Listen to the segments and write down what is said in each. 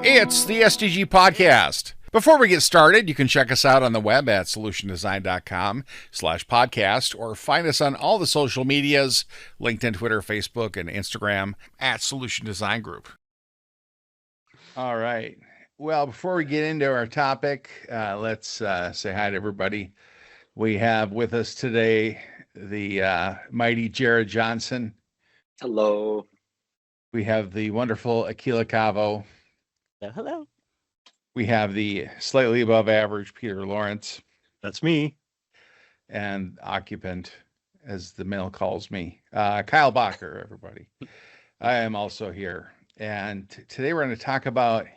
It's the SDG Podcast. Before we get started, you can check us out on the web at solutiondesign.com/podcast or find us on all the social medias, LinkedIn, Twitter, Facebook, and Instagram at Solution Design Group. All right. Well, before we get into our topic, let's say hi to everybody. We have with us today the mighty Jared Johnson. Hello. We have the wonderful Akila Cavo. Hello. We have the slightly above average Peter Lawrence. That's me. And occupant, as the mail calls me, Kyle Bacher, everybody. I am also here. And today we're going to talk about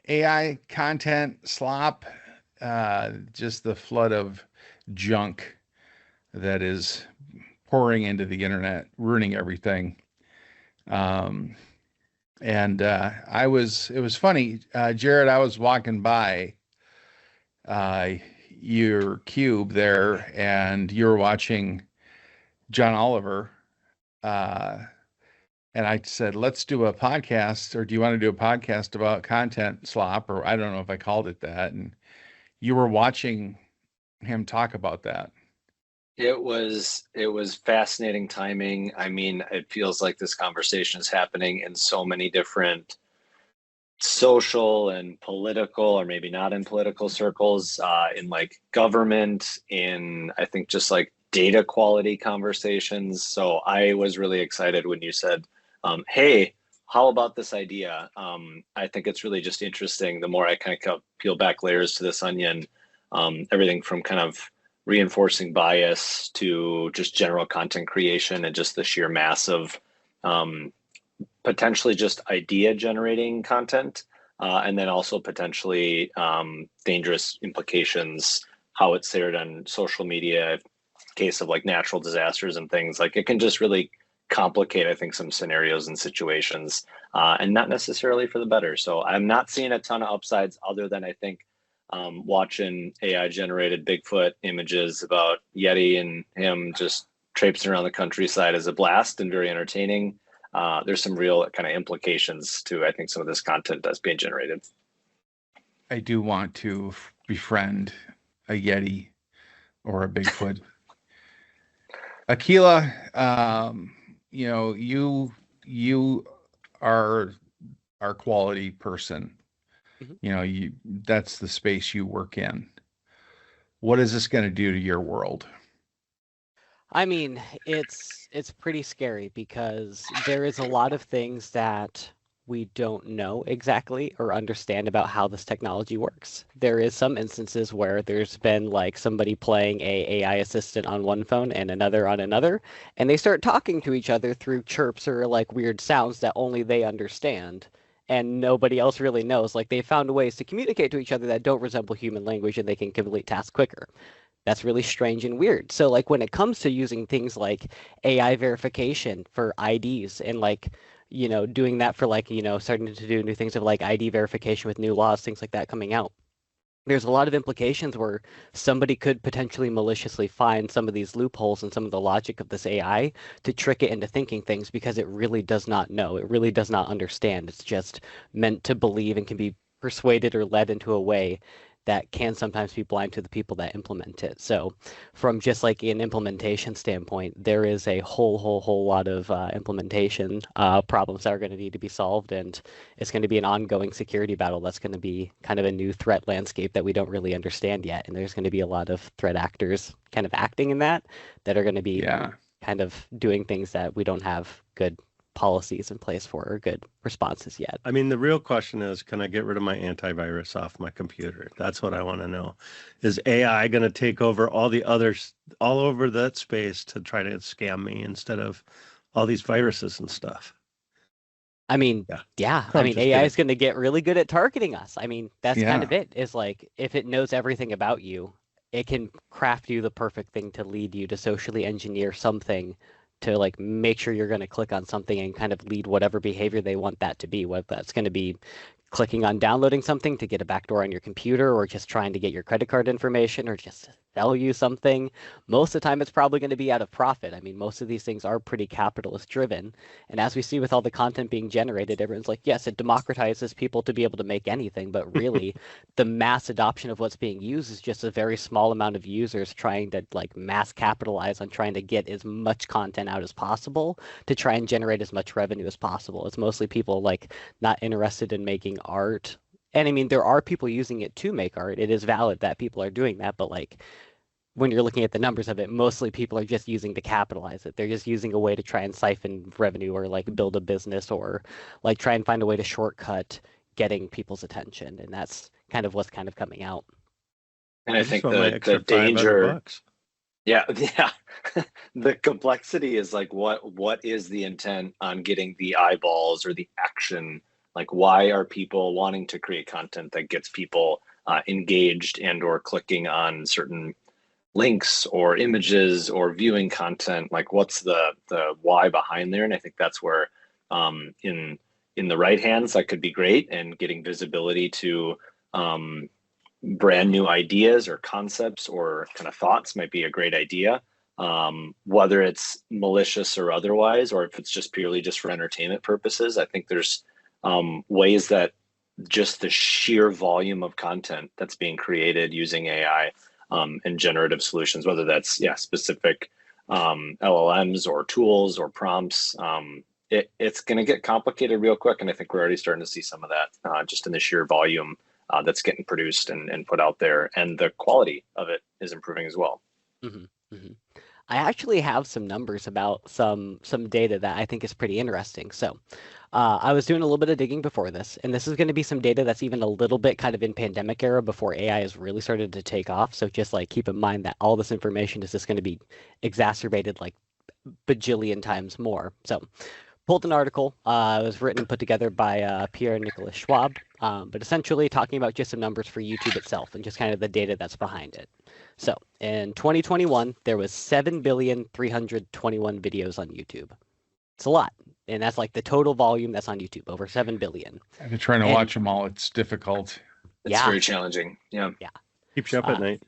AI content slop, just the flood of junk that is pouring into the internet, ruining everything. It was funny, Jared, I was walking by your cube there and you were watching John Oliver. And I said, let's do a podcast, or do you want to do a podcast about content slop? Or I don't know if I called it that. And you were watching him talk about that. It was fascinating timing. I mean, it feels like this conversation is happening in so many different social and political, or maybe not in political circles, in like government, in I think just like data quality conversations. So I was really excited when you said, hey, how about this idea? I think it's really just interesting. The more I kind of peel back layers to this onion, everything from kind of reinforcing bias to just general content creation and just the sheer mass of potentially just idea generating content, and then also potentially dangerous implications, how it's shared on social media, case of like natural disasters and things. Like it can just really complicate, I think, some scenarios and situations, and not necessarily for the better. So I'm not seeing a ton of upsides other than I think watching AI generated Bigfoot images about Yeti and him just traipsing around the countryside is a blast and very entertaining. There's some real kind of implications to, I think, some of this content that's being generated. I do want to befriend a Yeti or a Bigfoot. Akila, you are our quality person. That's the space you work in. What is this going to do to your world? I mean, it's pretty scary because there is a lot of things that we don't know exactly or understand about how this technology works. There is some instances where there's been like somebody playing a AI assistant on one phone and another on another, and they start talking to each other through chirps or like weird sounds that only they understand. And nobody else really knows. Like they found ways to communicate to each other that don't resemble human language, and they can complete tasks quicker. That's really strange and weird. So like when it comes to using things like AI verification for IDs and like, doing that for like, starting to do new things of like ID verification with new laws, things like that coming out. There's a lot of implications where somebody could potentially maliciously find some of these loopholes in some of the logic of this AI to trick it into thinking things because it really does not know. It really does not understand. It's just meant to believe and can be persuaded or led into a way that can sometimes be blind to the people that implement it. So from just like an implementation standpoint, there is a whole lot of implementation problems that are going to need to be solved. And it's going to be an ongoing security battle that's going to be kind of a new threat landscape that we don't really understand yet. And there's going to be a lot of threat actors kind of acting in that are going to be kind of doing things that we don't have good policies in place for or good responses yet. I mean, the real question is, can I get rid of my antivirus off my computer? That's what I want to know. Is AI going to take over all the others all over that space to try to scam me instead of all these viruses and stuff? I mean, yeah. I mean, AI is going to get really good at targeting us. I mean, that's kind of it. Is like, if it knows everything about you, it can craft you the perfect thing to lead you to socially engineer something to like make sure you're going to click on something and kind of lead whatever behavior they want that to be, whether that's going to be clicking on downloading something to get a backdoor on your computer, or just trying to get your credit card information, or just sell you something. Most of the time, it's probably going to be out of profit. I mean, most of these things are pretty capitalist driven. And as we see with all the content being generated, everyone's like, yes, it democratizes people to be able to make anything. But really, the mass adoption of what's being used is just a very small amount of users trying to like mass capitalize on trying to get as much content out as possible to try and generate as much revenue as possible. It's mostly people like not interested in making art. And I mean, there are people using it to make art. It is valid that people are doing that, but like when you're looking at the numbers of it, mostly people are just using to capitalize it. They're just using a way to try and siphon revenue or like build a business or like try and find a way to shortcut getting people's attention. And that's kind of what's kind of coming out. And I just think want my the extra danger, $500. yeah, the complexity is like what is the intent on getting the eyeballs or the action? Like, why are people wanting to create content that gets people engaged and or clicking on certain links or images or viewing content? Like, what's the why behind there? And I think that's where in the right hands that could be great, and getting visibility to brand new ideas or concepts or kind of thoughts might be a great idea, whether it's malicious or otherwise, or if it's just purely just for entertainment purposes. I think there's ways that just the sheer volume of content that's being created using AI and generative solutions, whether that's specific LLMs or tools or prompts, it's going to get complicated real quick. And I think we're already starting to see some of that just in the sheer volume that's getting produced and put out there, and the quality of it is improving as well. Mm-hmm, mm-hmm. I actually have some numbers about some data that I think is pretty interesting. So I was doing a little bit of digging before this, and this is going to be some data that's even a little bit kind of in pandemic era before AI has really started to take off. So just like keep in mind that all this information is just going to be exacerbated like bajillion times more. So pulled an article. It was written and put together by Pierre Nicolas Schwab, but essentially talking about just some numbers for YouTube itself and just kind of the data that's behind it. So in 2021, there was 7,321 videos on YouTube. It's a lot. And that's like the total volume that's on YouTube, over 7 billion. And trying to watch them all, it's difficult. It's very challenging. Yeah. Keeps you up at night.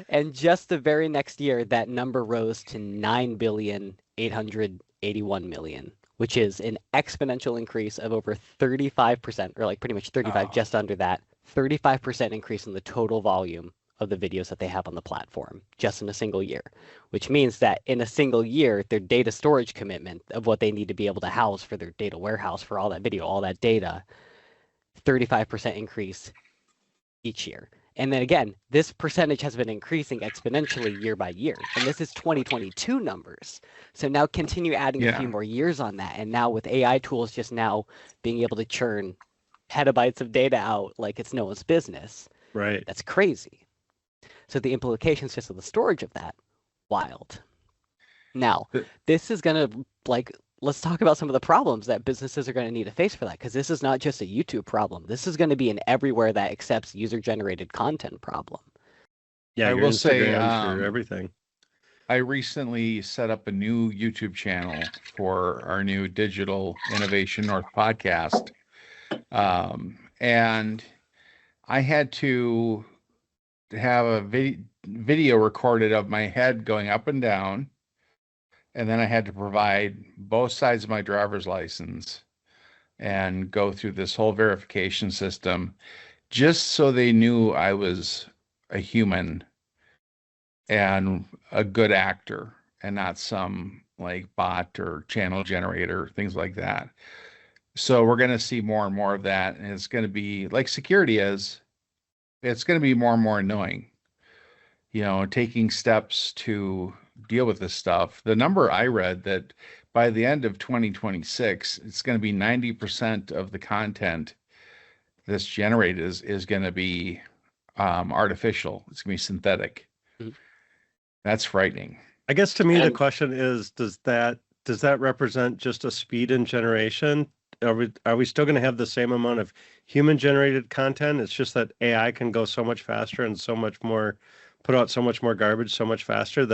And just the very next year, that number rose to 9,881 million, which is an exponential increase of over 35%, or like pretty much 35, just under that, 35% increase in the total volume of the videos that they have on the platform just in a single year, which means that in a single year, their data storage commitment of what they need to be able to house for their data warehouse for all that video, all that data, 35% increase each year. And then again, this percentage has been increasing exponentially year by year. And this is 2022 numbers. So now continue adding a few more years on that. And now with AI tools just now being able to churn petabytes of data out like it's no one's business. Right. That's crazy. So the implications just of the storage of that, wild. Now, this is going to let's talk about some of the problems that businesses are going to need to face for that, because this is not just a YouTube problem. This is going to be an everywhere that accepts user-generated content problem. Yeah, I will say for everything. I recently set up a new YouTube channel for our new Digital Innovation North podcast, and I had to have a video recorded of my head going up and down. And then I had to provide both sides of my driver's license and go through this whole verification system just so they knew I was a human and a good actor and not some like bot or channel generator, things like that. So we're going to see more and more of that. And it's going to be like security is, it's going to be more and more annoying, taking steps to deal with this stuff. The number I read that by the end of 2026, it's going to be 90% of the content that's generated is going to be artificial. It's going to be synthetic. Mm-hmm. That's frightening. I guess to me, the question is, does that represent just a speed in generation? Are we still going to have the same amount of human generated content? It's just that AI can go so much faster and so much more, put out so much more garbage so much faster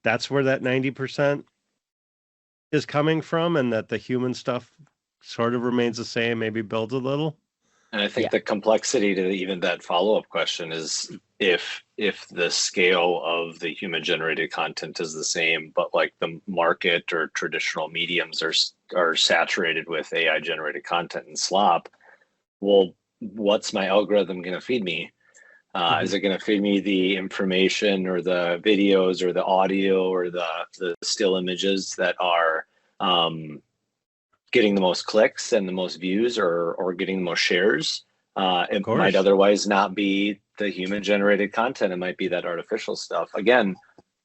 that's where that 90% is coming from, and that the human stuff sort of remains the same, maybe builds a little. And I think Yeah. the complexity to even that follow-up question is if the scale of the human generated content is the same, but like the market or traditional mediums are saturated with AI generated content and slop, well, what's my algorithm going to feed me? Is it going to feed me the information or the videos or the audio or the still images that are getting the most clicks and the most views or getting the most shares? It might course. otherwise not be the human generated content. It might be that artificial stuff. Again,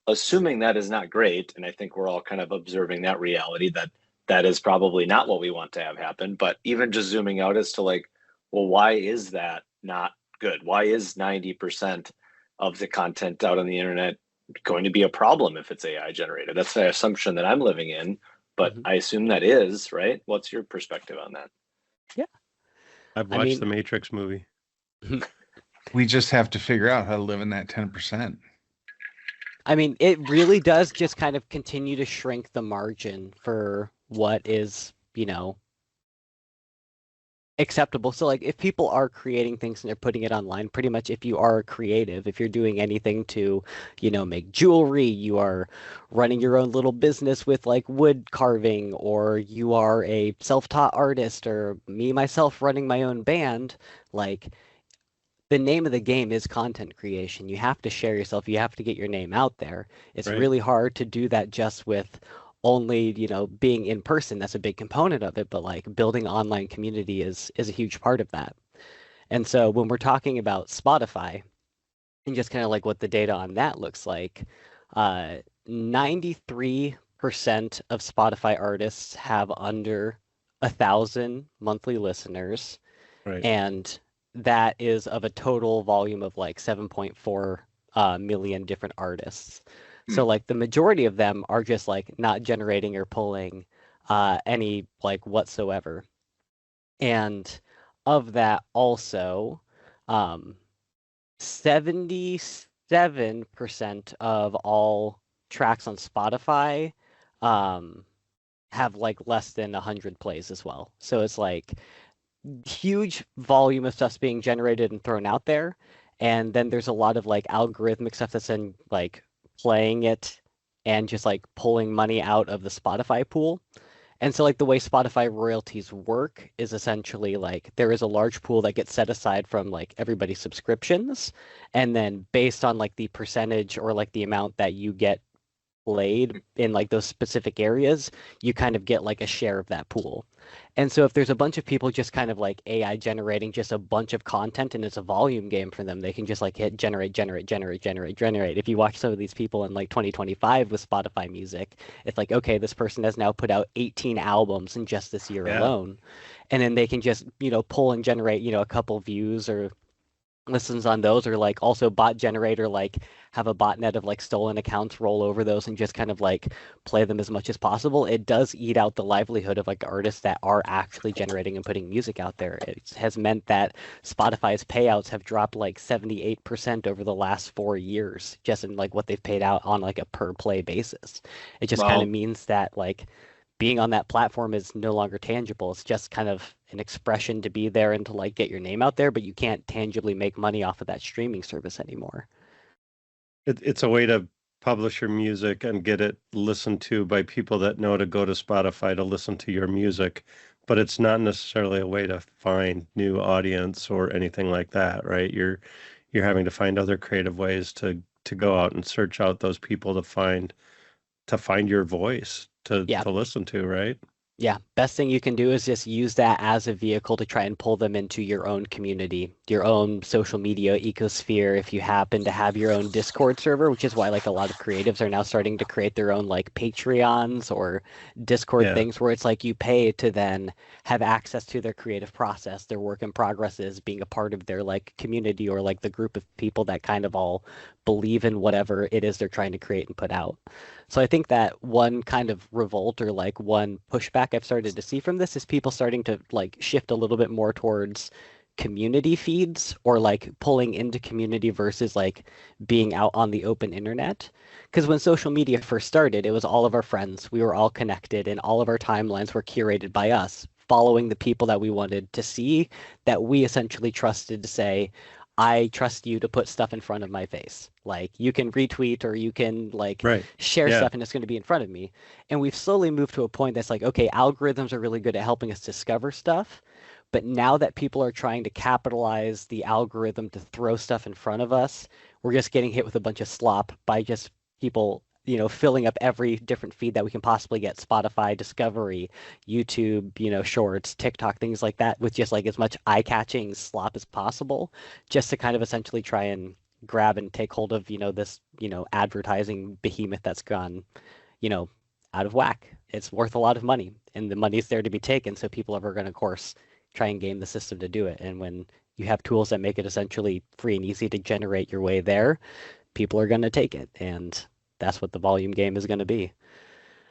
assuming that is not great, and I think we're all kind of observing that reality that that is probably not what we want to have happen. But even just zooming out as to like, well, why is that not good? Why is 90% of the content out on the internet going to be a problem if it's AI generated? That's the assumption that I'm living in, but Mhm. I assume that is, right? What's your perspective on that? Yeah. I've I watched mean, the Matrix movie. We just have to figure out how to live in that 10%. it really does just kind of continue to shrink the margin for what is, acceptable. So like if people are creating things and they're putting it online, pretty much if you are creative, if you're doing anything to, make jewelry, you are running your own little business with like wood carving, or you are a self-taught artist, or me myself running my own band, like the name of the game is content creation. You have to share yourself. You have to get your name out there. It's Right. really hard to do that just with only, being in person. That's a big component of it, but like building online community is a huge part of that. And so when we're talking about Spotify and just kind of like what the data on that looks like, 93% of Spotify artists have under 1,000 monthly listeners, Right. and that is of a total volume of like 7.4 million different artists. Hmm. So like the majority of them are just like not generating or pulling any like whatsoever. And of that also, 77% of all tracks on Spotify um, have like less than 100 plays as well. So it's like huge volume of stuff's being generated and thrown out there, and then there's a lot of like algorithmic stuff that's in like playing it and just like pulling money out of the Spotify pool. And so like the way Spotify royalties work is essentially like there is a large pool that gets set aside from like everybody's subscriptions, and then based on like the percentage or like the amount that you get played in like those specific areas, you kind of get like a share of that pool. And so if there's a bunch of people just kind of like AI generating just a bunch of content and it's a volume game for them, they can just like hit generate, generate, generate, generate, generate. If you watch some of these people in like 2025 with Spotify music, it's like, okay, this person has now put out 18 albums in just this year Yeah. alone. And then they can just, pull and generate, a couple views or listens on those, or like also bot generator, like have a botnet of like stolen accounts roll over those and just kind of like play them as much as possible. It does eat out the livelihood of like artists that are actually generating and putting music out there. It has meant that Spotify's payouts have dropped like 78% over the last 4 years, just in like what they've paid out on like a per play basis. It just kind of Well, means that like being on that platform is no longer tangible. It's just kind of an expression to be there and to like get your name out there, but you can't tangibly make money off of that streaming service anymore. It's a way to publish your music and get it listened to by people that know to go to Spotify to listen to your music, but it's not necessarily a way to find new audience or anything like that, right? You're having to find other creative ways to go out and search out those people to find your voice Yeah, to listen to, right? Yeah, best thing you can do is just use that as a vehicle to try and pull them into your own community, your own social media ecosphere. If you happen to have your own Discord server, which is why like a lot of creatives are now starting to create their own like Patreons or Discord Yeah. things where it's like you pay to then have access to their creative process, their work in progresses, being a part of their like community or like the group of people that kind of all believe in whatever it is they're trying to create and put out. So I think that one kind of revolt or like one pushback I've started to see from this is people starting to like shift a little bit more towards community feeds or like pulling into community versus like being out on the open internet. Because when social media first started, it was all of our friends. We were all connected and all of our timelines were curated by us. following the people that we wanted to see, that we essentially trusted to say, I trust you to put stuff in front of my face. Like you can retweet or you can like Right. share Yeah. stuff and it's going to be in front of me. And we've slowly moved to a point that's like, okay, algorithms are really good at helping us discover stuff. But now that people are trying to capitalize the algorithm to throw stuff in front of us, we're just getting hit with a bunch of slop by just people, filling up every different feed that we can possibly get, Spotify, Discovery, YouTube, Shorts, TikTok, things like that, with just like as much eye-catching slop as possible, just to kind of essentially try and grab and take hold of, this, advertising behemoth that's gone, you know, out of whack. It's worth a lot of money, and the money's there to be taken, so people are going to, of course, try and game the system to do it. And when you have tools that make it essentially free and easy to generate your way there, people are going to take it. And that's what the volume game is going to be.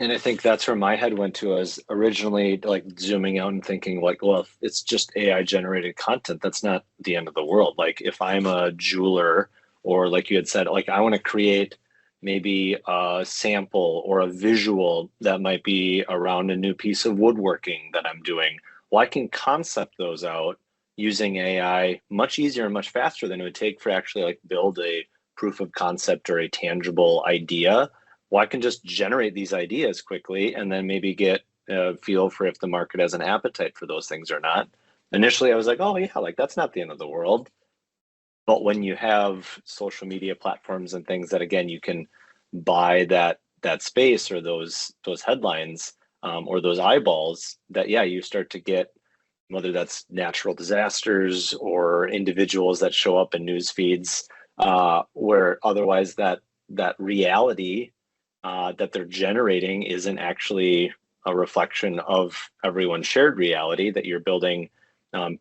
And I think that's where my head went to, as originally like zooming out and thinking like, well, if it's just AI generated content, that's not the end of the world. Like if I'm a jeweler, or like you had said, like I want to create maybe a sample or a visual that might be around a new piece of woodworking that I'm doing. Well, I can concept those out using AI much easier and much faster than it would take for actually like build a proof of concept or a tangible idea. Well, I can just generate these ideas quickly and then maybe get a feel for if the market has an appetite for those things or not. Initially, I was like, oh, yeah, like that's not the end of the world. But when you have social media platforms and things that, again, you can buy that space or those headlines or those eyeballs, that, yeah, you start to get, whether that's natural disasters or individuals that show up in news feeds where otherwise that reality that they're generating isn't actually a reflection of everyone's shared reality, that you're building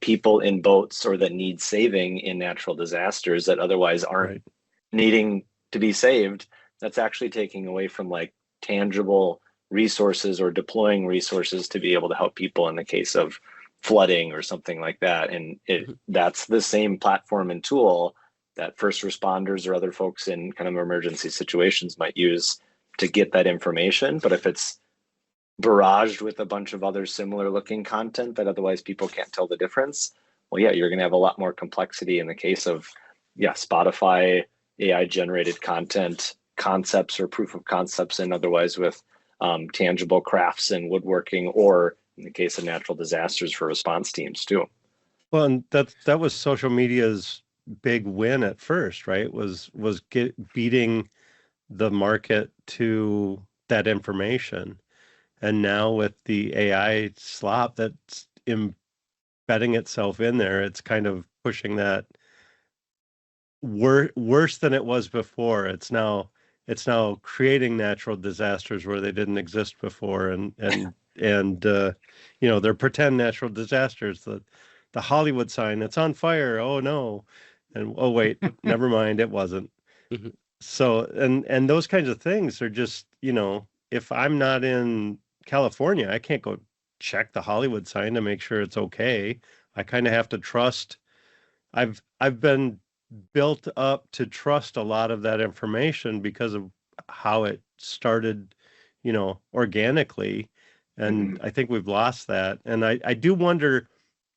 people in boats or that need saving in natural disasters that otherwise aren't needing to be saved. That's actually taking away from like tangible resources or deploying resources to be able to help people in the case of flooding or something like that. And that's the same platform and tool that first responders or other folks in kind of emergency situations might use to get that information. But if it's barraged with a bunch of other similar looking content that otherwise people can't tell the difference, well, yeah, you're going to have a lot more complexity in the case of, yeah, Spotify, AI generated content, concepts or proof of concepts, and otherwise with tangible crafts and woodworking, or in the case of natural disasters for response teams too. Well, and that was social media's big win at first, right? Was beating the market to that information. And now with the AI slop that's embedding itself in there, it's kind of pushing that worse than it was before. It's now creating natural disasters where they didn't exist before, and they're pretend natural disasters. The Hollywood sign, it's on fire. Oh no. And oh wait, never mind, it wasn't. So and those kinds of things are just, if I'm not in California, I can't go check the Hollywood sign to make sure it's okay. I kind of have to trust. I've been built up to trust a lot of that information because of how it started, organically. And I think we've lost that. And I do wonder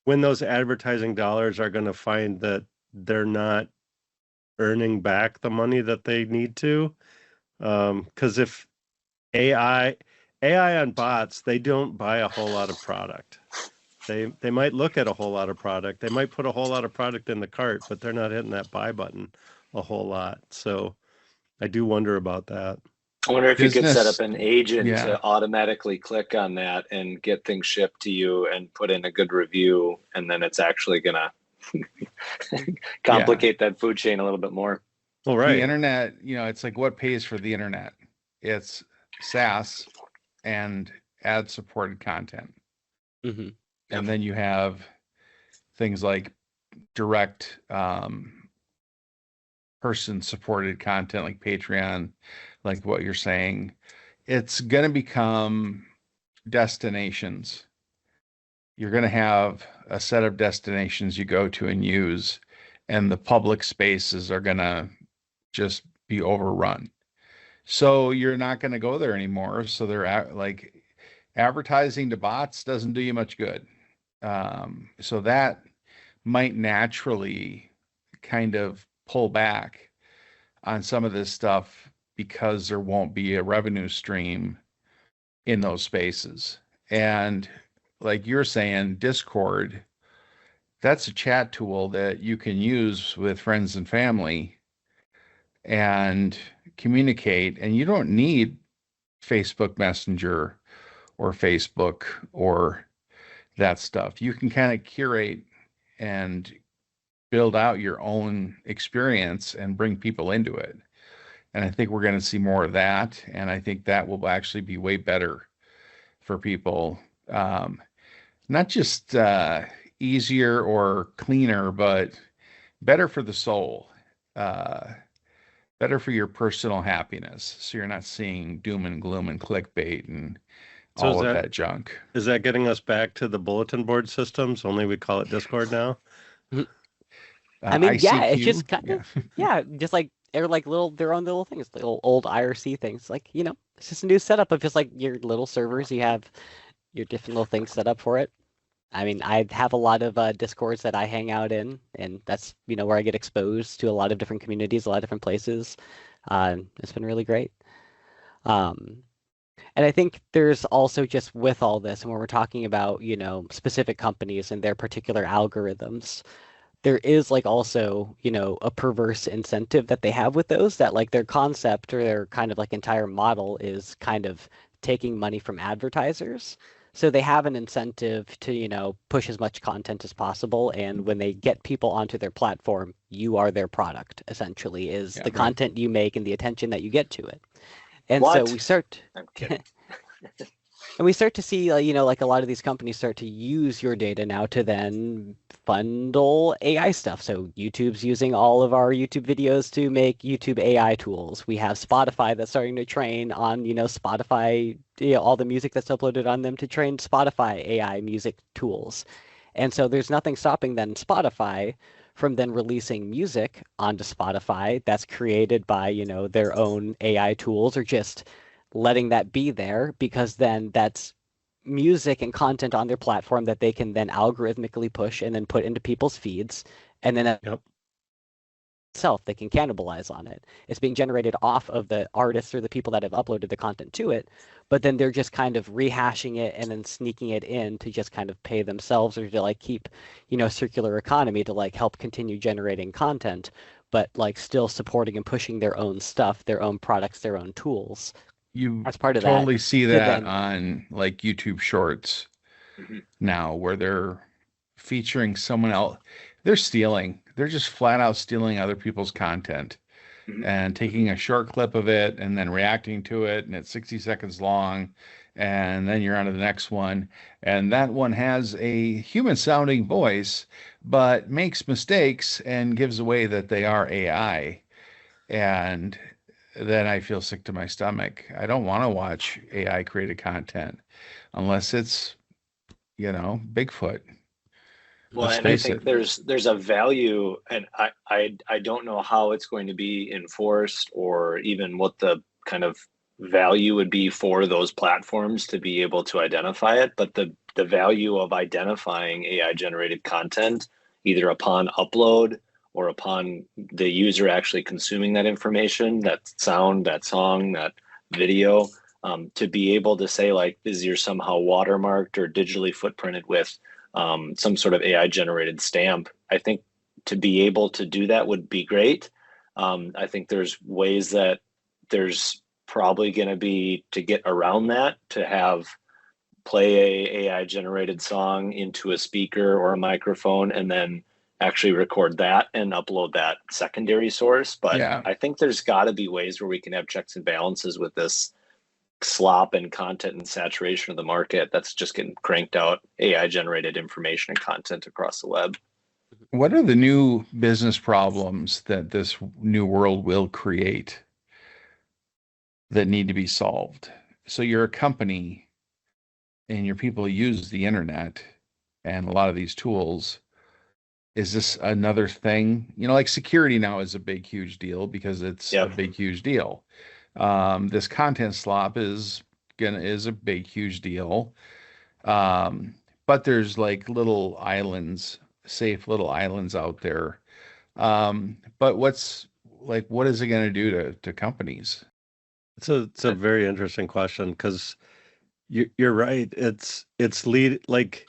when those advertising dollars are going to find that they're not earning back the money that they need to. Because if AI on bots, they don't buy a whole lot of product. They might look at a whole lot of product. They might put a whole lot of product in the cart, but they're not hitting that buy button a whole lot. So I do wonder about that. I wonder if you could set up Business, an agent yeah. to automatically click on that and get things shipped to you and put in a good review, and then it's actually gonna complicate that food chain a little bit more. All right. The internet, it's like what pays for the internet? It's SaaS and ad supported content. And then you have things like direct person supported content like Patreon, like what you're saying. It's going to become destinations. You're going to have a set of destinations you go to and use, and the public spaces are going to just be overrun. So you're not going to go there anymore. So they're like, advertising to bots doesn't do you much good. So that might naturally kind of pull back on some of this stuff because there won't be a revenue stream in those spaces. And like you're saying, Discord, that's a chat tool that you can use with friends and family and communicate. And you don't need Facebook Messenger or Facebook or that stuff. You can kind of curate and build out your own experience and bring people into it. And I think we're going to see more of that. And I think that will actually be way better for people. Not just easier or cleaner, but better for the soul, uh, better for your personal happiness. So you're not seeing doom and gloom and clickbait and So all of that junk. is that getting us back to the bulletin board systems? Only we call it Discord now. I mean, yeah, it's ICQ, just kind of, yeah, just like they're like their own little things, little old IRC things. Like, it's just a new setup of just like your little servers. You have your different little things set up for it. I mean, I have a lot of Discords that I hang out in, and that's, where I get exposed to a lot of different communities, a lot of different places. It's been really great. And I think there's also just with all this, and when we're talking about, specific companies and their particular algorithms, there is like also, a perverse incentive that they have with those that like their concept or their kind of like entire model is kind of taking money from advertisers. So they have an incentive to, push as much content as possible. And when they get people onto their platform, you are their product, essentially, is the content you make and the attention that you get to it. And so we start. I'm kidding. And we start to see, like a lot of these companies start to use your data now to then bundle AI stuff. So YouTube's using all of our YouTube videos to make YouTube AI tools. We have Spotify that's starting to train on, Spotify, all the music that's uploaded on them to train Spotify AI music tools. And so there's nothing stopping then Spotify from then releasing music onto Spotify that's created by, their own AI tools or just letting that be there, because then that's music and content on their platform that they can then algorithmically push and then put into people's feeds. And then itself, they can cannibalize on it. It's being generated off of the artists or the people that have uploaded the content to it, but then they're just kind of rehashing it and then sneaking it in to just kind of pay themselves or to like keep, circular economy to like help continue generating content, but like still supporting and pushing their own stuff, their own products, their own tools. You As part of totally that, see that then, on like YouTube Shorts now, where they're featuring someone else. They're stealing. They're just flat out stealing other people's content and taking a short clip of it and then reacting to it, and it's 60 seconds long, and then you're on to the next one, and that one has a human sounding voice but makes mistakes and gives away that they are AI. And then I feel sick to my stomach. I don't want to watch AI created content unless it's, Bigfoot. Well, Let's and I face think it. there's a value, and I don't know how it's going to be enforced or even what the kind of value would be for those platforms to be able to identify it. But the value of identifying AI generated content, either upon upload or upon the user actually consuming that information, that sound, that song, that video, to be able to say like, is you're somehow watermarked or digitally footprinted with some sort of AI generated stamp. I think to be able to do that would be great. I think there's ways that there's probably going to be to get around that, to have play a AI generated song into a speaker or a microphone and then actually record that and upload that secondary source. But Yeah. I think there's got to be ways where we can have checks and balances with this slop and content and saturation of the market that's just getting cranked out AI generated information and content across the web. What are the new business problems that this new world will create that need to be solved? So you're a company and your people use the internet and a lot of these tools. Is this another thing? Like security now is a big, huge deal because it's a Yep. big, huge deal. This content slop is is a big, huge deal. But there's like little islands, safe little islands out there. But what is it going to do to companies? It's a very interesting question because you're right. It's lead like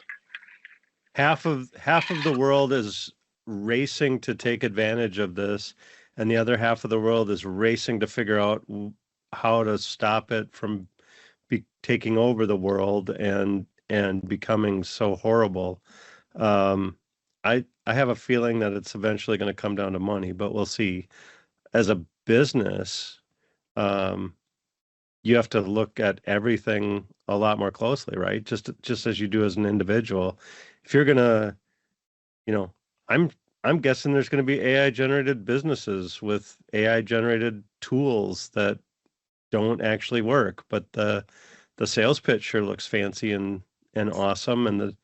half of the world is racing to take advantage of this, and the other half of the world is racing to figure out how to stop it from taking over the world and becoming so horrible. I have a feeling that it's eventually going to come down to money, but we'll see. As a business, um, you have to look at everything a lot more closely, right? Just as you do as an individual. If you're gonna, you know, I'm I'm guessing there's going to be AI generated businesses with AI generated tools that don't actually work, but the sales pitch sure looks fancy and awesome, and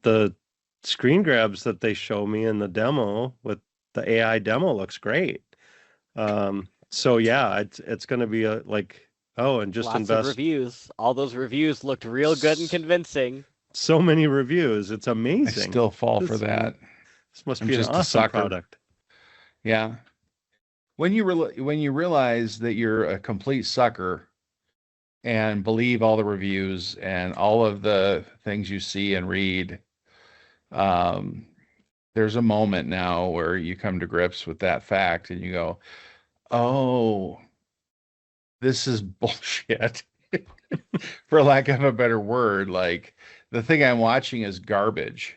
the screen grabs that they show me in the demo with the AI demo looks great. So yeah, it's going to be and just Lots of invest reviews. All those reviews looked real good and convincing. so many reviews. It's I amazing. still fall for that. This must I'm be an just a awesome sucker. product. Yeah. When you realize that you're a complete sucker and believe all the reviews and all of the things you see and read, um, there's a moment now where you come to grips with that fact and you go, "Oh, this is bullshit." For lack of a better word, like the thing I'm watching is garbage.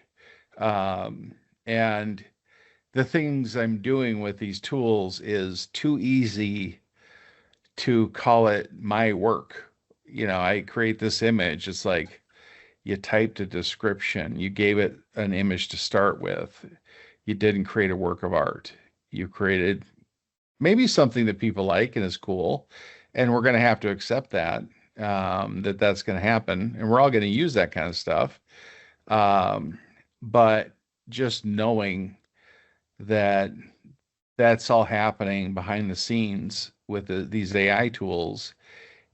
And the things I'm doing with these tools is too easy to call it my work. I create this image. It's like you typed a description, you gave it an image to start with. You didn't create a work of art. You created maybe something that people like and is cool. And we're going to have to accept that, that's going to happen. And we're all going to use that kind of stuff. Um, but just knowing that that's all happening behind the scenes with these AI tools,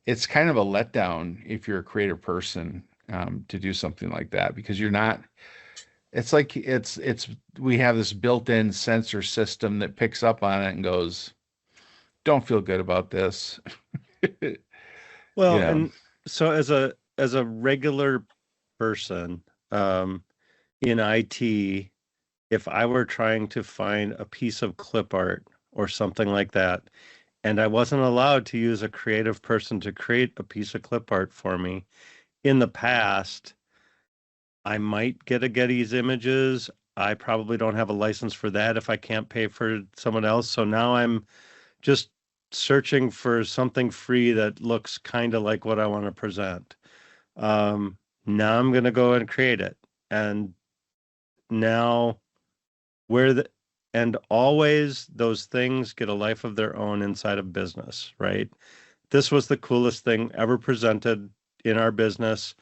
it's kind of a letdown if you're a creative person, to do something like that, because you're not. It's like we have this built-in sensor system that picks up on it and goes, "Don't feel good about this." you Well, know, and so as a regular person, in IT, if I were trying to find a piece of clip art or something like that, and I wasn't allowed to use a creative person to create a piece of clip art for me, in the past, I might get a Getty's images. I probably don't have a license for that if I can't pay for someone else. So now I'm just searching for something free that looks kind of like what I want to present. Now I'm going to go and create it. And now where the and always those things get a life of their own inside of business, right? This was the coolest thing ever presented in our business.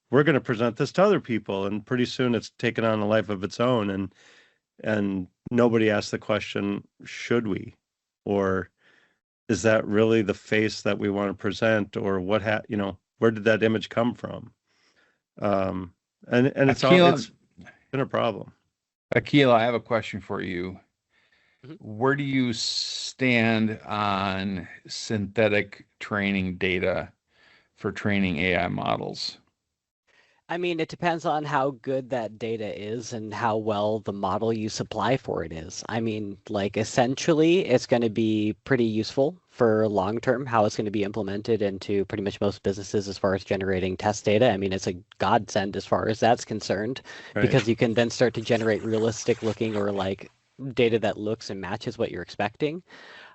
We're going to present this to other people, and pretty soon it's taken on a life of its own. And nobody asked the question, should we? Or is that really the face that we want to present? Or where did that image come from? And Akila, it's been a problem. Akila, I have a question for you. Mhm. Where do you stand on synthetic training data for training AI models? I mean, it depends on how good that data is and how well the model you supply for it is. I mean, like essentially, it's going to be pretty useful for long term, how it's going to be implemented into pretty much most businesses as far as generating test data. I mean, it's a godsend as far as that's concerned, Right. because you can then start to generate realistic looking or like data that looks and matches what you're expecting.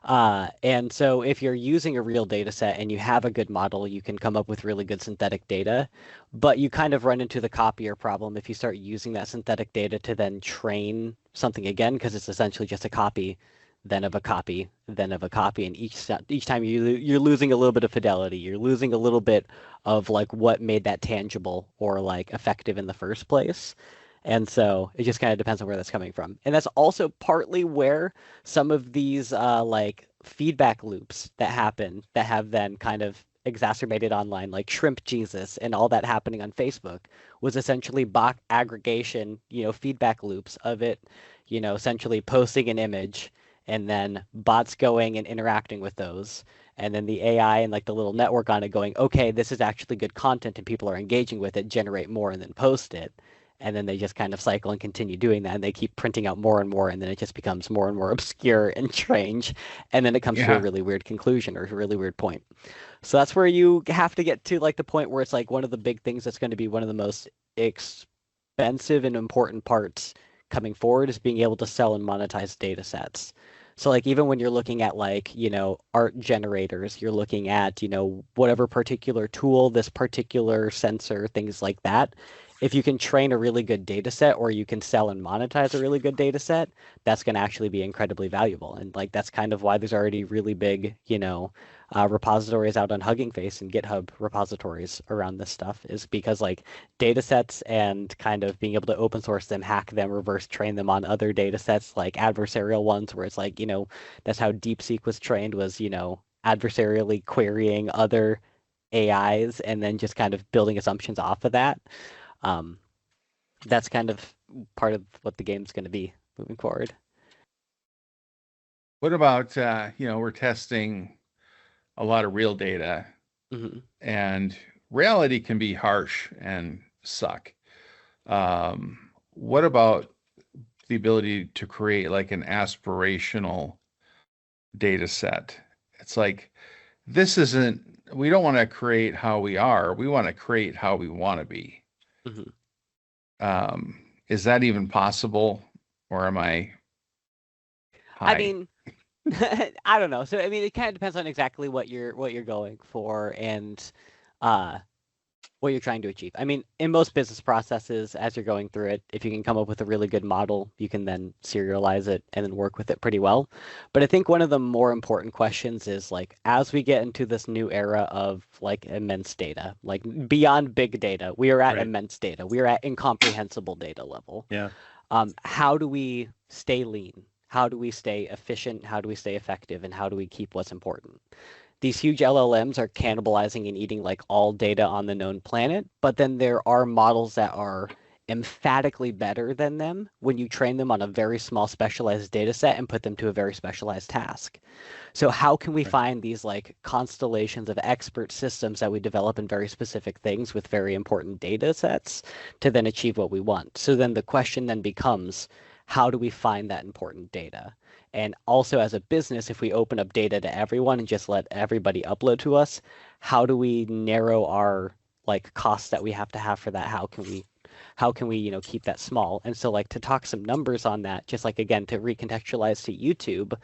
And so if you're using a real data set and you have a good model, you can come up with really good synthetic data. But you kind of run into the copier problem if you start using that synthetic data to then train something again, because it's essentially just a copy, then of a copy, then of a copy. And each time you're losing a little bit of fidelity. You're losing a little bit of like what made that tangible or like effective in the first place. And so it just kind of depends on where that's coming from. And that's also partly where some of these like feedback loops that happen that have then kind of exacerbated online, like Shrimp Jesus and all that happening on Facebook, was essentially bot aggregation, feedback loops of it, essentially posting an image and then bots going and interacting with those. And then the AI and like the little network on it going, okay, this is actually good content and people are engaging with it, generate more and then post it. And then they just kind of cycle and continue doing that. And they keep printing out more and more. And then it just becomes more and more obscure and strange. And then it comes to a Yeah. really weird conclusion or a really weird point. So that's where you have to get to like the point where it's like one of the big things that's going to be one of the most expensive and important parts coming forward is being able to sell and monetize data sets. So like even when you're looking at like, art generators, you're looking at, whatever particular tool, this particular sensor, things like that. If you can train a really good data set or you can sell and monetize a really good data set, that's going to actually be incredibly valuable. And like that's kind of why there's already really big, repositories out on Hugging Face and GitHub repositories around this stuff is because like data sets and kind of being able to open source them, hack them, reverse train them on other data sets like adversarial ones where it's like, that's how DeepSeek was trained was, adversarially querying other AIs and then just kind of building assumptions off of that. Um, that's kind of part of what the game's going to be moving forward. What about, we're testing a lot of real data, Mm-hmm. and reality can be harsh and suck. What about the ability to create like an aspirational data set? It's like, we don't want to create how we are. We want to create how we want to be. Mm-hmm. Is that even possible, or am I high? I mean, I don't know. So I mean, it kind of depends on exactly what you're going for and what you're trying to achieve. I mean, in most business processes, as you're going through it, if you can come up with a really good model, you can then serialize it and then work with it pretty well. But I think one of the more important questions is like, as we get into this new era of like immense data, like beyond big data, we are at Right. immense data. We are at incomprehensible data level. Yeah. How do we stay lean? How do we stay efficient? How do we stay effective? And how do we keep what's important? These huge LLMs are cannibalizing and eating like all data on the known planet, but then there are models that are emphatically better than them when you train them on a very small specialized data set and put them to a very specialized task. So how can we Right. find these like constellations of expert systems that we develop in very specific things with very important data sets to then achieve what we want? So then the question then becomes, how do we find that important data? And also as a business, if we open up data to everyone and just let everybody upload to us, how do we narrow our like costs that we have to have for that? How can we keep that small? And so like to talk some numbers on that, just like again to recontextualize to YouTube,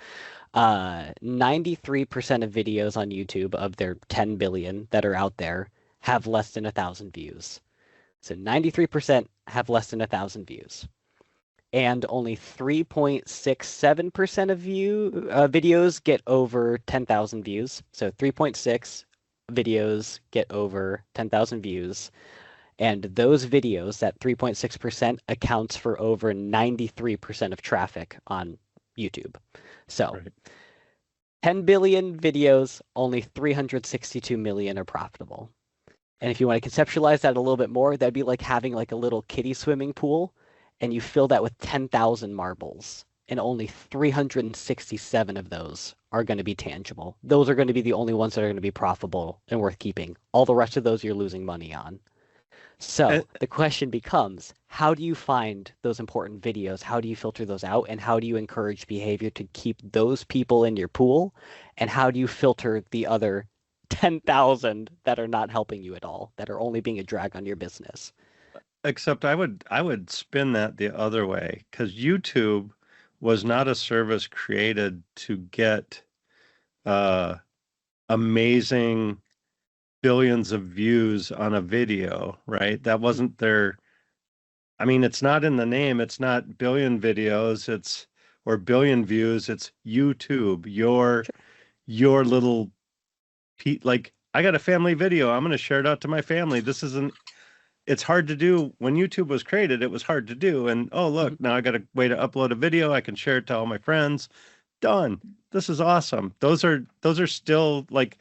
93% of videos on YouTube of their 10 billion that are out there have less than 1,000 views. So 93% have less than 1,000 views. And only 3.67% of videos get over 10,000 views. So 3.6 videos get over 10,000 views. And those videos, that 3.6% accounts for over 93% of traffic on YouTube. So Right. 10 billion videos, only 362 million are profitable. And if you want to conceptualize that a little bit more, that'd be like having like a little kiddie swimming pool and you fill that with 10,000 marbles and only 367 of those are going to be tangible. Those are going to be the only ones that are going to be profitable and worth keeping. All the rest of those you're losing money on. So the question becomes, how do you find those important videos? How do you filter those out? And how do you encourage behavior to keep those people in your pool? And how do you filter the other 10,000 that are not helping you at all, that are only being a drag on your business? Except I would spin that the other way, because YouTube was not a service created to get amazing billions of views on a video, right? That wasn't their, I mean, it's not in the name. It's not billion videos, or billion views. It's YouTube, your little like, I got a family video. I'm going to share it out to my family. It's hard to do. When YouTube was created, it was hard to do. And oh, look, now I got a way to upload a video. I can share it to all my friends. Done. This is awesome. Those are still like,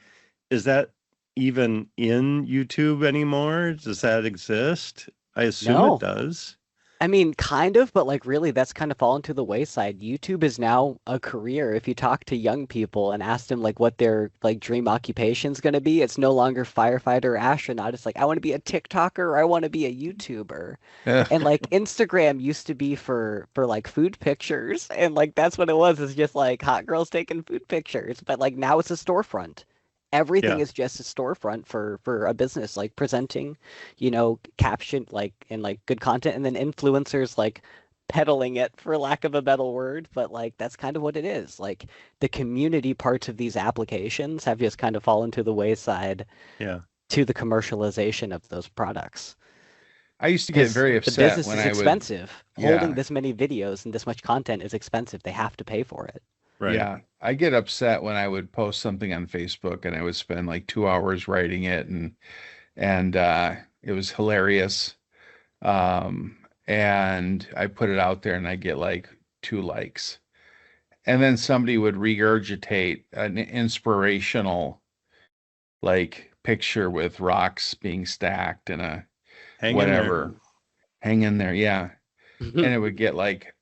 is that even in YouTube anymore? Does that exist? I assume it No. does. I mean, kind of, but like really, that's kind of fallen to the wayside. YouTube is now a career. If you talk to young people and ask them like what their like dream occupation's going to be, it's no longer firefighter or astronaut. It's like I want to be a TikToker or I want to be a YouTuber. And like Instagram used to be for like food pictures, and like that's what it was. It's just like hot girls taking food pictures. But like now it's a storefront. Everything Yeah. is just a storefront for a business, like presenting, caption like and like good content, and then influencers like peddling it for lack of a better word. But like that's kind of what it is. Like the community parts of these applications have just kind of fallen to the wayside Yeah. to the commercialization of those products. I used to get Because very the upset business when is I would, expensive. Holding yeah, this many videos and this much content is expensive. They have to pay for it. Right. yeah, I get upset when I would post something on Facebook and I would spend like 2 hours writing it, and it was hilarious. And I put it out there and I get like 2 likes. And then somebody would regurgitate an inspirational like picture with rocks being stacked and a Hang in there. whatever hang in there, yeah. And it would get like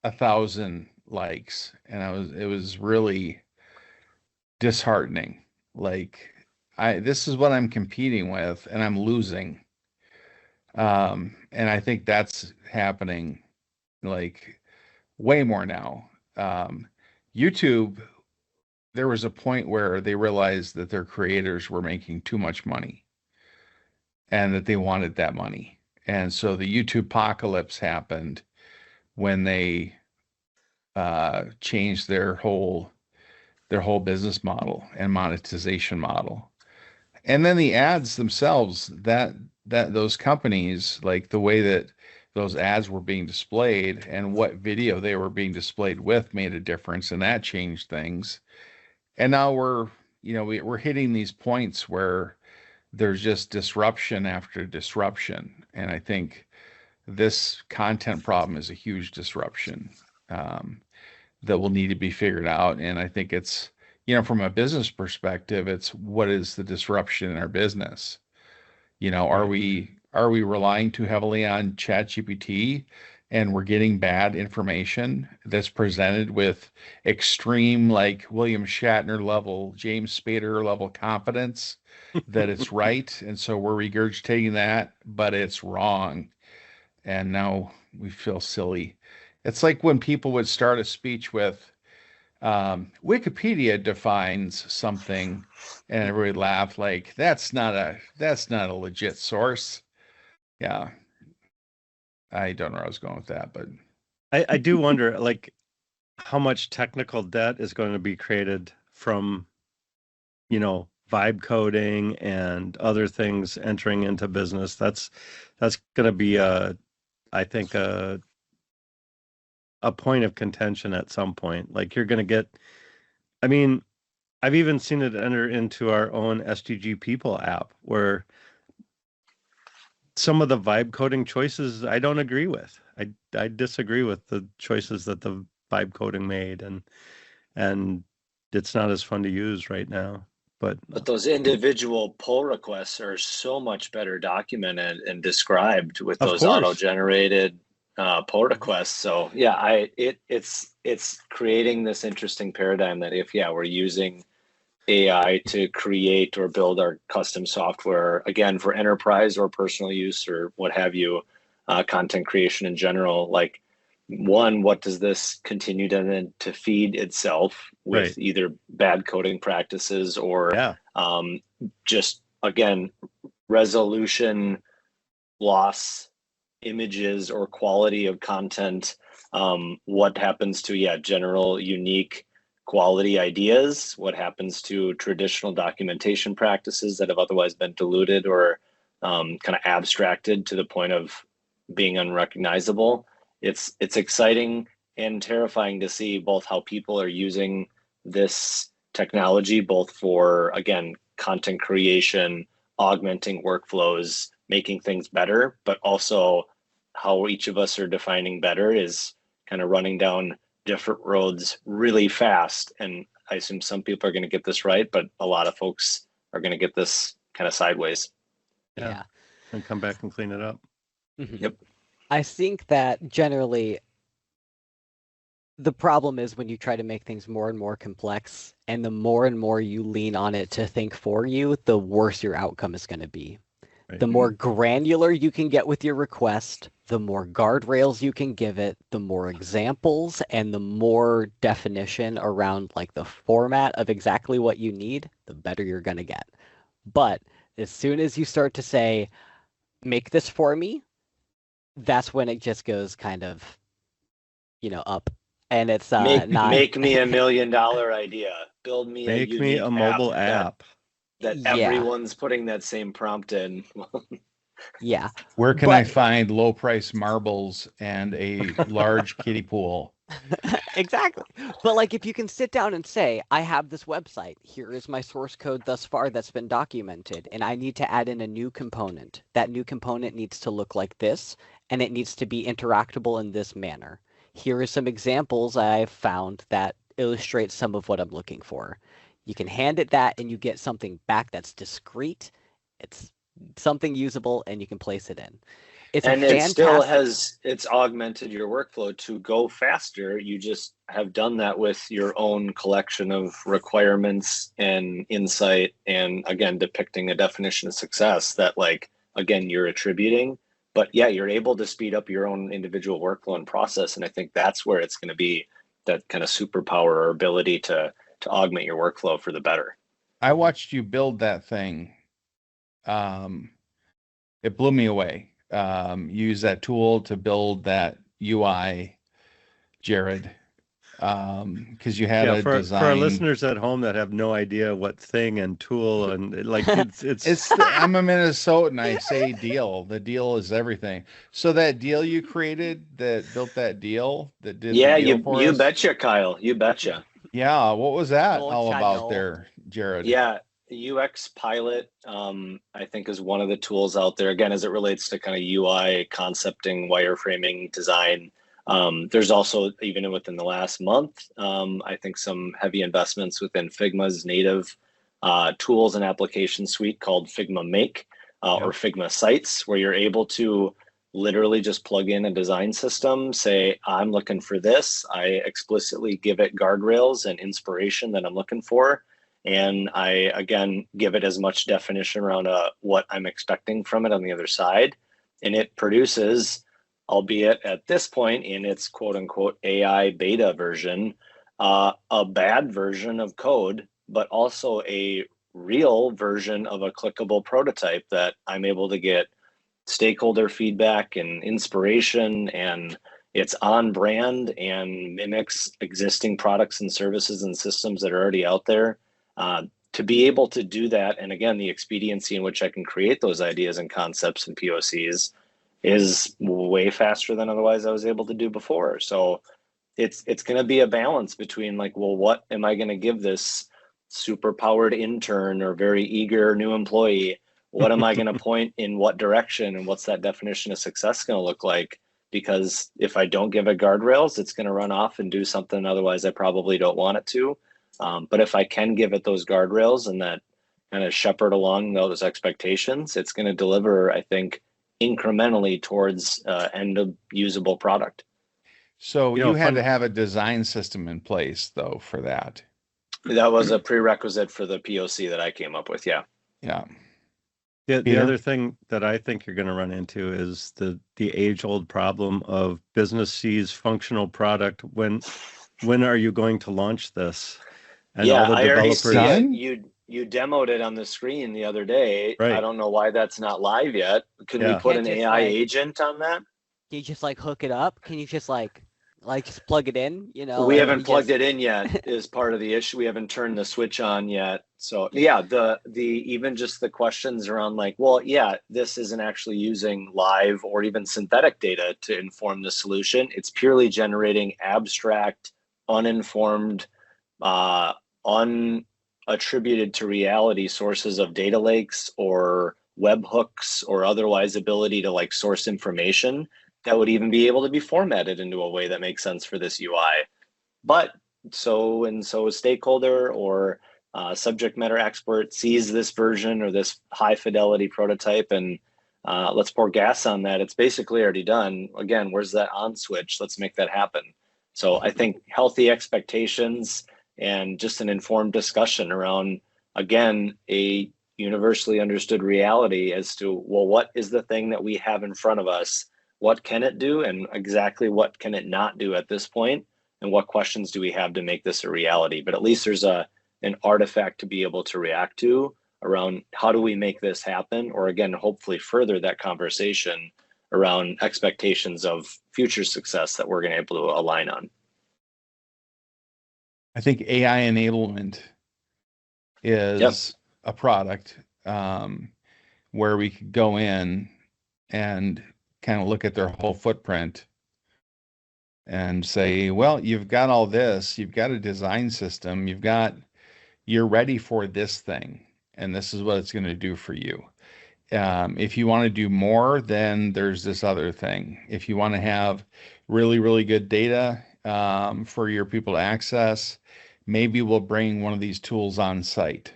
1,000 likes. And it was really disheartening. Like this is what I'm competing with and I'm losing. And I think that's happening like way more now. YouTube, there was a point where they realized that their creators were making too much money and that they wanted that money. And so the YouTube apocalypse happened when they changed their whole business model and monetization model. And then the ads themselves, that those companies, like the way that those ads were being displayed and what video they were being displayed with made a difference, and that changed things. And now we're hitting these points where there's just disruption after disruption, and I think this content problem is a huge disruption um, that will need to be figured out. And I think it's, from a business perspective, it's what is the disruption in our business? Are Right. we relying too heavily on ChatGPT and we're getting bad information that's presented with extreme, like William Shatner level, James Spader level confidence that it's right, and so we're regurgitating that, but it's wrong, and now we feel silly. It's like when people would start a speech with, Wikipedia defines something, and everybody laughed like that's not a legit source. Yeah, I don't know where I was going with that, but I do wonder, like, how much technical debt is going to be created from, vibe coding and other things entering into business. That's going to be I think a point of contention at some point. Like you're going to get, I mean, I've even seen it enter into our own SDG People app where some of the vibe coding choices I don't agree with. I disagree with the choices that the vibe coding made, and it's not as fun to use right now. But But those individual pull requests are so much better documented and described with of those course, auto-generated pull requests. So yeah, it's creating this interesting paradigm that if we're using AI to create or build our custom software, again, for enterprise or personal use or what have you, content creation in general, like one, what does this continue to feed itself with right? either bad coding practices or Yeah, just, again, resolution loss, images or quality of content? What happens to general unique quality ideas? What happens to traditional documentation practices that have otherwise been diluted or kind of abstracted to the point of being unrecognizable? It's exciting and terrifying to see both how people are using this technology, both for, again, content creation, augmenting workflows, making things better, but also how each of us are defining better is kind of running down different roads really fast. And I assume some people are going to get this right, but a lot of folks are going to get this kind of sideways. Yeah. And come back and clean it up. Mhm. Yep. I think that generally the problem is when you try to make things more and more complex, and the more and more you lean on it to think for you, the worse your outcome is going to be. Right. The more granular you can get with your request, the more guardrails you can give it, the more examples and the more definition around like the format of exactly what you need, the better you're going to get. But as soon as you start to say, make this for me, that's when it just goes kind of, up. And it's Make not make me $1 million idea. Build me a Make me unique a mobile app app. that Yeah. everyone's putting that same prompt in. Yeah. Where can I But- find low price marbles and a large kiddie pool? Exactly. But like if you can sit down and say, I have this website, here is my source code thus far that's been documented, and I need to add in a new component. That new component needs to look like this, and it needs to be interactable in this manner. Here are some examples I've found that illustrate some of what I'm looking for. You can hand it that and you get something back that's discrete. It's something usable and you can place it in. It's And a it still fantastic. it's augmented your workflow to go faster. You just have done that with your own collection of requirements and insight, and again depicting a definition of success that, like, again, you're attributing. But yeah, you're able to speed up your own individual workflow and process. And I think that's where it's going to be that kind of superpower or ability to augment your workflow for the better. I watched you build that thing. It blew me away. Use that tool to build that UI, Jared, because you had Yeah, a for our design. listeners at home that have no idea what thing and tool and like I'm a Minnesotan. I say deal. The deal is everything. So that deal you created, that built that deal, that did Yeah, the deal for you us. betcha, Kyle. You betcha. Yeah, what was that Go all about channel. there, Jared? Yeah, UX Pilot, I think is one of the tools out there. Again, as it relates to kind of UI concepting, wireframing, design. There's also, even within the last month, I think some heavy investments within Figma's native tools and application suite called Figma Make or Figma Sites, where you're able to literally just plug in a design system, say, I'm looking for this. I explicitly give it guardrails and inspiration that I'm looking for. And I, again, give it as much definition around what I'm expecting from it on the other side. And it produces, albeit at this point in its quote unquote AI beta version, a bad version of code, but also a real version of a clickable prototype that I'm able to get stakeholder feedback and inspiration, and it's on brand and mimics existing products and services and systems that are already out there. To be able to do that, and again, the expediency in which I can create those ideas and concepts and POCs is way faster than otherwise I was able to do before. So it's going to be a balance between, like, well, what am I going to give this super powered intern or very eager new employee? What am I going to point in what direction, and what's that definition of success going to look like? Because if I don't give it guardrails, it's going to run off and do something otherwise I probably don't want it to. But if I can give it those guardrails and that kind of shepherd along those expectations, it's going to deliver, I think, incrementally towards end of usable product. So You know, you had fun- to have a design system in place, though, for that. That was a prerequisite for the POC that I came up with. Yeah. Yeah. the Peter? other thing that I think you're going to run into is the age-old problem of business sees functional product. When are you going to launch this? And Yeah, all the I already see developers, it. Done? You demoed it on the screen the other day. I right? don't know why that's not live yet. Can we Yeah. put Can't an just, AI like- agent on that? Can you just like hook it up? Can you just like just plug it in? We like, haven't you plugged just- it in yet is part of the issue. We haven't turned the switch on yet. So yeah, the even just the questions around, like, well, yeah, this isn't actually using live or even synthetic data to inform the solution. It's purely generating abstract, uninformed, unattributed to reality sources of data lakes or webhooks or otherwise ability to, like, source information that would even be able to be formatted into a way that makes sense for this UI. But so a stakeholder or subject matter expert sees this version or this high fidelity prototype and let's pour gas on that. It's basically already done. Again, where's that on switch? Let's make that happen. So I think healthy expectations and just an informed discussion around, again, a universally understood reality as to, well, what is the thing that we have in front of us? What can it do? And exactly what can it not do at this point? And what questions do we have to make this a reality? But at least there's an artifact to be able to react to around how do we make this happen? Or again, hopefully further that conversation around expectations of future success that we're going to be able to align on. I think AI enablement is a product where we could go in and kind of look at their whole footprint and say, well, you've got all this, you've got a design system, you're ready for this thing, and this is what it's going to do for you. If you want to do more, then there's this other thing. If you want to have really, really good data for your people to access, maybe we'll bring one of these tools on site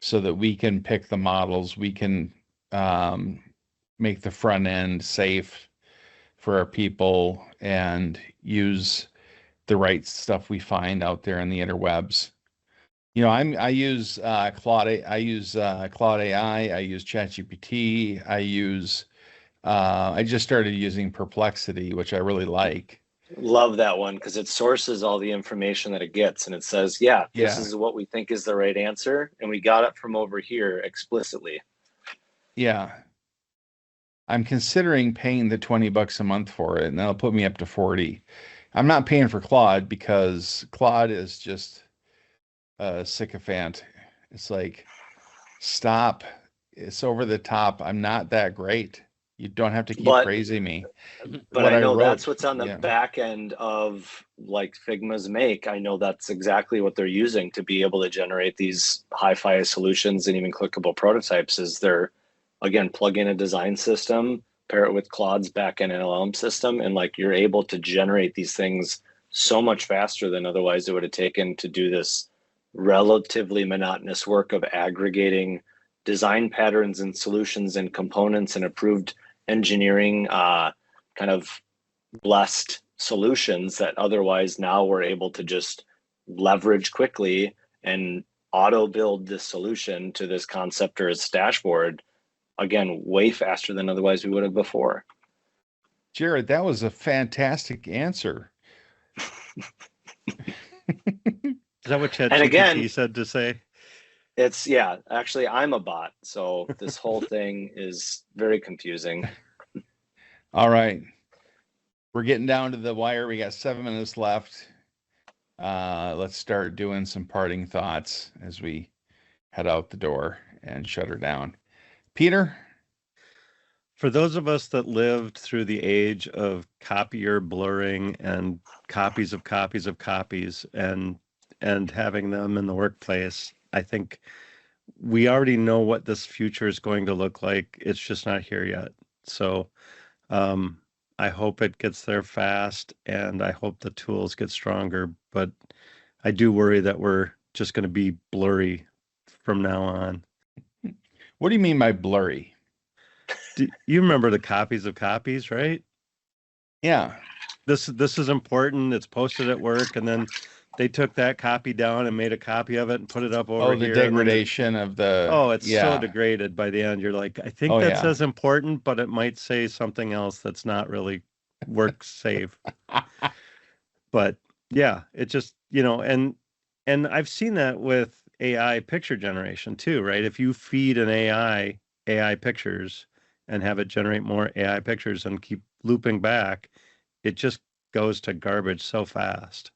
so that we can pick the models, we can make the front end safe for our people and use the right stuff we find out there in the interwebs. I use Claude. I use Claude AI. I use ChatGPT. I just started using Perplexity, which I really like. Love that one because it sources all the information that it gets and it says, this is what we think is the right answer. And we got it from over here explicitly. Yeah. I'm considering paying the $20 a month for it, and that'll put me up to 40. I'm not paying for Claude because Claude is just a sycophant. It's like, stop. It's over the top. I'm not that great. You don't have to keep praising me. But I know that's what's on the back end of like Figma's Make. I know that's exactly what they're using to be able to generate these hi-fi solutions and even clickable prototypes is they're, again, plug in a design system, pair it with Claude's backend LLM system, and like you're able to generate these things so much faster than otherwise it would have taken to do this relatively monotonous work of aggregating design patterns and solutions and components and approved engineering kind of blessed solutions that otherwise now we're able to just leverage quickly and auto build this solution to this concept or this dashboard, again, way faster than otherwise we would have before. Jared, that was a fantastic answer. Is that what ChatGPT said to say? It's, actually, I'm a bot. So this whole thing is very confusing. All right. We're getting down to the wire. We got 7 minutes left. Let's start doing some parting thoughts as we head out the door and shut her down. Peter? For those of us that lived through the age of copier blurring and copies of copies of copies and having them in the workplace, I think we already know what this future is going to look like. It's just not here yet. So I hope it gets there fast, and I hope the tools get stronger. But I do worry that we're just going to be blurry from now on. What do you mean by blurry? You remember the copies of copies, right? Yeah. This is important. It's posted at work, and then they took that copy down and made a copy of it and put it up over here. Oh, the degradation of the... Oh, it's so degraded by the end. You're like, I think that says important, but it might say something else that's not really work safe. But yeah, it just, and I've seen that with AI picture generation too, right? If you feed an AI pictures and have it generate more AI pictures and keep looping back, it just goes to garbage so fast.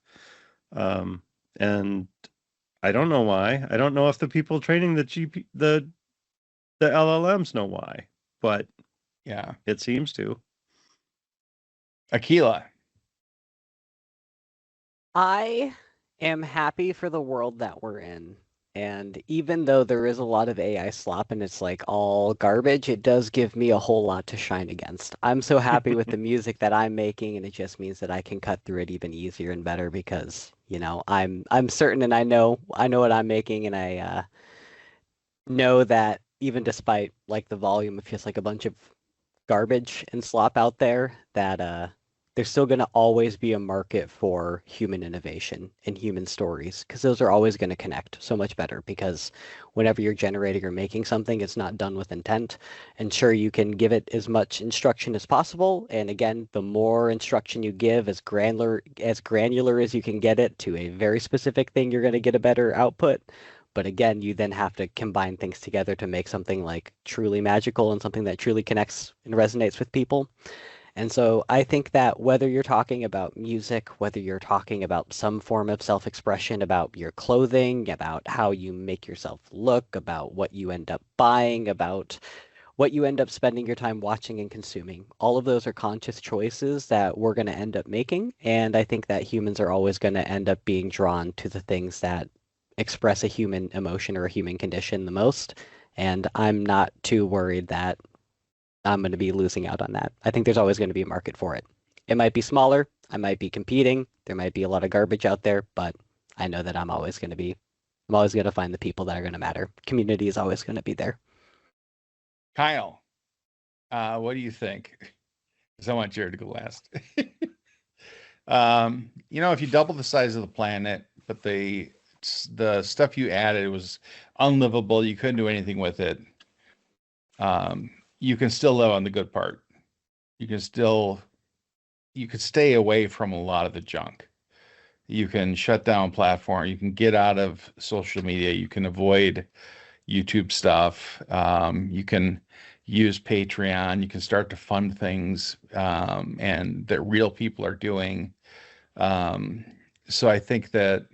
And I don't know why. I don't know if the people training the LLMs know why, but yeah, it seems to. Akila. I am happy for the world that we're in. And even though there is a lot of AI slop and it's like all garbage, it does give me a whole lot to shine against. I'm so happy with the music that I'm making, and it just means that I can cut through it even easier and better because, I'm certain and I know what I'm making, and I know that even despite like the volume of just like a bunch of garbage and slop out there, that there's still going to always be a market for human innovation and human stories, because those are always going to connect so much better, because whenever you're generating or making something, it's not done with intent. And sure, you can give it as much instruction as possible, and again, the more instruction you give, as granular as you can get it to a very specific thing, you're going to get a better output. But again, you then have to combine things together to make something like truly magical and something that truly connects and resonates with people. And so I think that whether you're talking about music, whether you're talking about some form of self-expression, about your clothing, about how you make yourself look, about what you end up buying, about what you end up spending your time watching and consuming, all of those are conscious choices that we're going to end up making. And I think that humans are always going to end up being drawn to the things that express a human emotion or a human condition the most. And I'm not too worried that I'm going to be losing out on that. I think there's always going to be a market for it. It might be smaller. I might be competing. There might be a lot of garbage out there, but I know that I'm always going to find the people that are going to matter. Community is always going to be there. Kyle, what do you think? Because I want Jared to go last. If you double the size of the planet, but the stuff you added was unlivable, you couldn't do anything with it. You can still live on the good part. You could stay away from a lot of the junk. You can shut down platform. You can get out of social media. You can avoid YouTube stuff. You can use Patreon. You can start to fund things, and that real people are doing. So I think that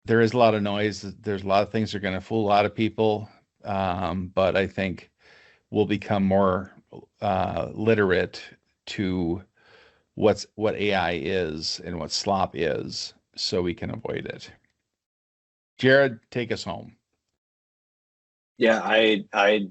there is a lot of noise. There's a lot of things that are going to fool a lot of people. But I think we'll become more literate to what AI is and what slop is, so we can avoid it. Jared, take us home. Yeah, I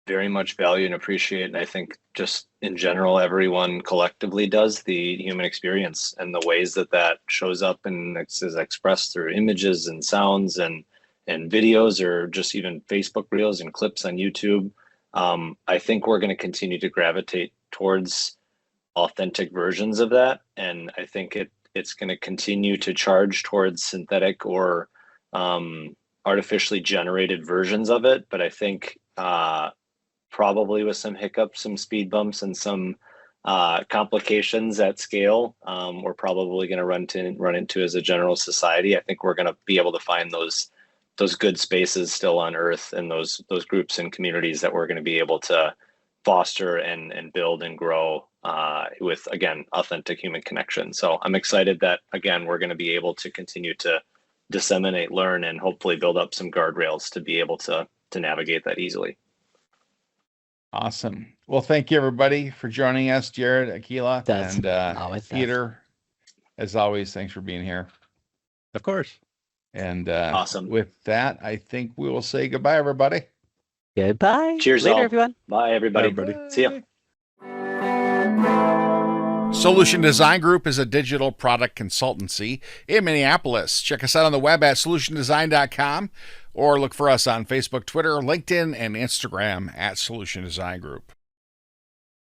very much value and appreciate, and I think just in general, everyone collectively does, the human experience and the ways that shows up and is expressed through images and sounds and videos, or just even Facebook reels and clips on YouTube. I think we're going to continue to gravitate towards authentic versions of that, and I think it's going to continue to charge towards synthetic or artificially generated versions of it. But I think probably with some hiccups, some speed bumps, and some complications at scale, we're probably going to run into as a general society. I think we're going to be able to find those good spaces still on Earth, and those groups and communities that we're going to be able to foster and build and grow with, again, authentic human connection. So I'm excited that, again, we're going to be able to continue to disseminate, learn, and hopefully build up some guardrails to be able to navigate that easily. Awesome. Well, thank you everybody for joining us, Jared, Akila, Does. and Always does. Peter. As always, thanks for being here. Of course. And Awesome. with that, I think we will say goodbye, everybody. Goodbye. Cheers, Later, all. everyone. Bye, everybody. Bye, everybody. See ya. Solution Design Group is a digital product consultancy in Minneapolis. Check us out on the web at solutiondesign.com, or look for us on Facebook, Twitter, LinkedIn, and Instagram at Solution Design Group.